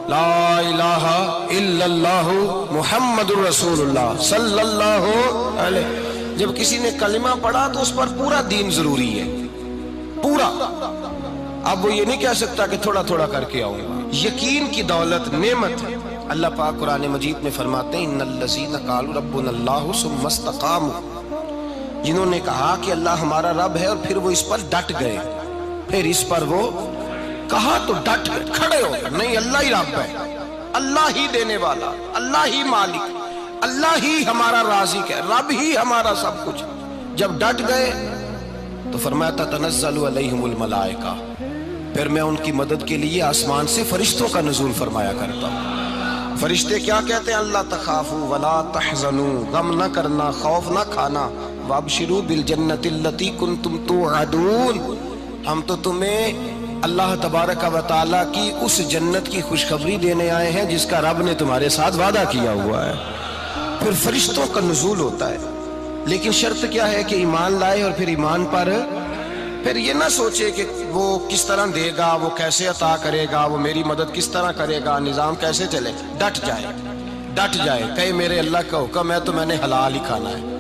لا الہ الا اللہ محمد الرسول اللہ صلی اللہ علیہ۔ جب کسی نے کلمہ پڑھا تو اس پر پورا دین ضروری ہے، پورا۔ اب وہ یہ نہیں کہہ سکتا کہ تھوڑا تھوڑا کر کے آؤں گا۔ یقین کی دولت نعمت ہے۔ اللہ پاک قرآن مجید میں فرماتے ہیں ان الذین قالوا ربنا اللہ ثم استقاموا، جنہوں نے کہا کہ اللہ ہمارا رب ہے اور پھر وہ اس پر ڈٹ گئے، پھر اس پر وہ کہا تو ڈٹ گئے، کھڑے ہو گئے، نہیں اللہ ہی رب ہے، اللہ ہی دینے والا، اللہ ہی مالک، اللہ ہی ہمارا رازق ہے، رب ہی ہمارا سب کچھ۔ جب ڈٹ گئے تو فرمایا تتنزل علیہم الملائکہ، پھر میں ان کی مدد کے لیے آسمان سے فرشتوں کا نزول فرمایا کرتا ہوں۔ فرشتے کیا کہتے ہیں؟ اللہ تخافوا ولا تحزنوا، غم نہ کرنا، خوف نہ کھانا، وابشروا بالجنۃ التی کنتم توعدون، ہم تو تمہیں اللہ تبارک و تعالیٰ کی اس جنت کی خوشخبری دینے آئے ہیں جس کا رب نے تمہارے ساتھ وعدہ کیا ہوا ہے۔ پھر فرشتوں کا نزول ہوتا ہے، لیکن شرط کیا ہے کہ ایمان لائے، اور پھر ایمان پر پھر یہ نہ سوچے کہ وہ کس طرح دے گا، وہ کیسے عطا کرے گا، وہ میری مدد کس طرح کرے گا، نظام کیسے چلے، ڈٹ جائے، ڈٹ جائے، کہے میرے اللہ کا حکم ہے تو میں نے حلال ہی کھانا ہے،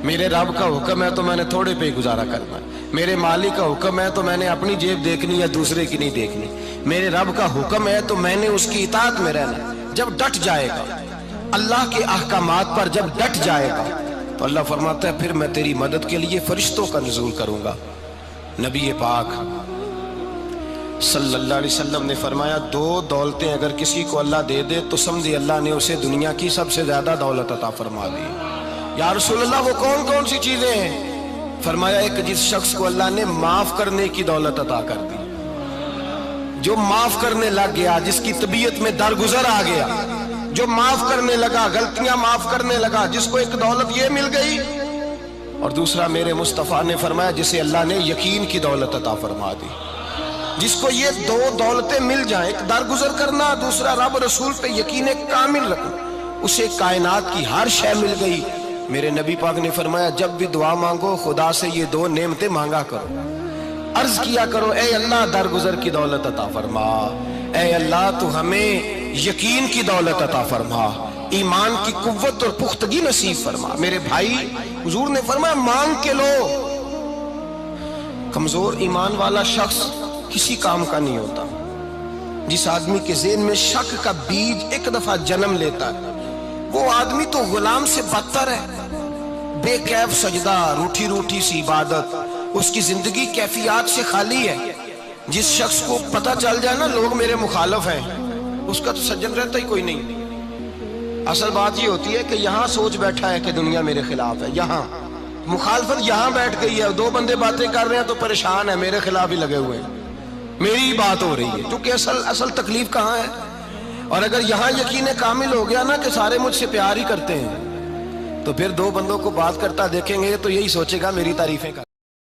میرے رب کا حکم ہے تو میں نے تھوڑے پہ گزارا کرنا ہے، میرے مالک کا حکم ہے تو میں نے اپنی جیب دیکھنی یا دوسرے کی نہیں دیکھنی، میرے رب کا حکم ہے تو میں نے اس کی اطاعت میں رہنا۔ جب ڈٹ جائے گا اللہ کے احکامات پر، جب ڈٹ جائے گا تو اللہ فرماتا ہے پھر میں تیری مدد کے لیے فرشتوں کا نزول کروں گا۔ نبی پاک صلی اللہ علیہ وسلم نے فرمایا دو دولتیں اگر کسی کو اللہ دے دے تو سمجھے اللہ نے اسے دنیا کی سب سے زیادہ دولت عطا فرما دی۔ یا رسول اللہ وہ کون کون سی چیزیں ہیں؟ فرمایا ایک جس شخص کو اللہ نے معاف کرنے کی دولت عطا کر دی، جو معاف کرنے لگ گیا، جس کی طبیعت میں درگزر آ گیا، جو معاف کرنے لگا، غلطیاں معاف کرنے لگا، جس کو ایک دولت یہ مل گئی، اور دوسرا میرے مصطفیٰ نے فرمایا جسے اللہ نے یقین کی دولت عطا فرما دی۔ جس کو یہ دو دولتیں مل جائیں، ایک درگزر کرنا، دوسرا رب رسول پہ یقین کامل رکھنا، اسے کائنات کی ہر شے مل گئی۔ میرے نبی پاک نے فرمایا جب بھی دعا مانگو خدا سے یہ دو نعمتیں مانگا کرو، عرض کیا کرو اے اللہ درگزر کی دولت عطا فرما، اے اللہ تو ہمیں یقین کی دولت عطا فرما، ایمان کی قوت اور پختگی نصیب فرما۔ میرے بھائی حضور نے فرمایا مانگ کے لو۔ کمزور ایمان والا شخص کسی کام کا نہیں ہوتا۔ جس آدمی کے ذہن میں شک کا بیج ایک دفعہ جنم لیتا ہے وہ آدمی تو غلام سے بدتر ہے۔ بے کیف سجدہ، روٹھی روٹھی سی عبادت، اس کی زندگی کیفیات سے خالی ہے۔ جس شخص کو پتہ چل جائے نا لوگ میرے مخالف ہیں، اس کا تو سجن رہتا ہی کوئی نہیں۔ اصل بات یہ ہوتی ہے کہ یہاں سوچ بیٹھا ہے کہ دنیا میرے خلاف ہے، یہاں مخالفت یہاں بیٹھ گئی ہے، دو بندے باتیں کر رہے ہیں تو پریشان ہے، میرے خلاف ہی لگے ہوئے ہیں، میری ہی بات ہو رہی ہے، کیونکہ اصل تکلیف کہاں ہے؟ اور اگر یہاں یقین کامل ہو گیا نا کہ سارے مجھ سے پیار ہی کرتے ہیں، تو پھر دو بندوں کو بات کرتا دیکھیں گے تو یہی سوچے گا میری تعریفیں کر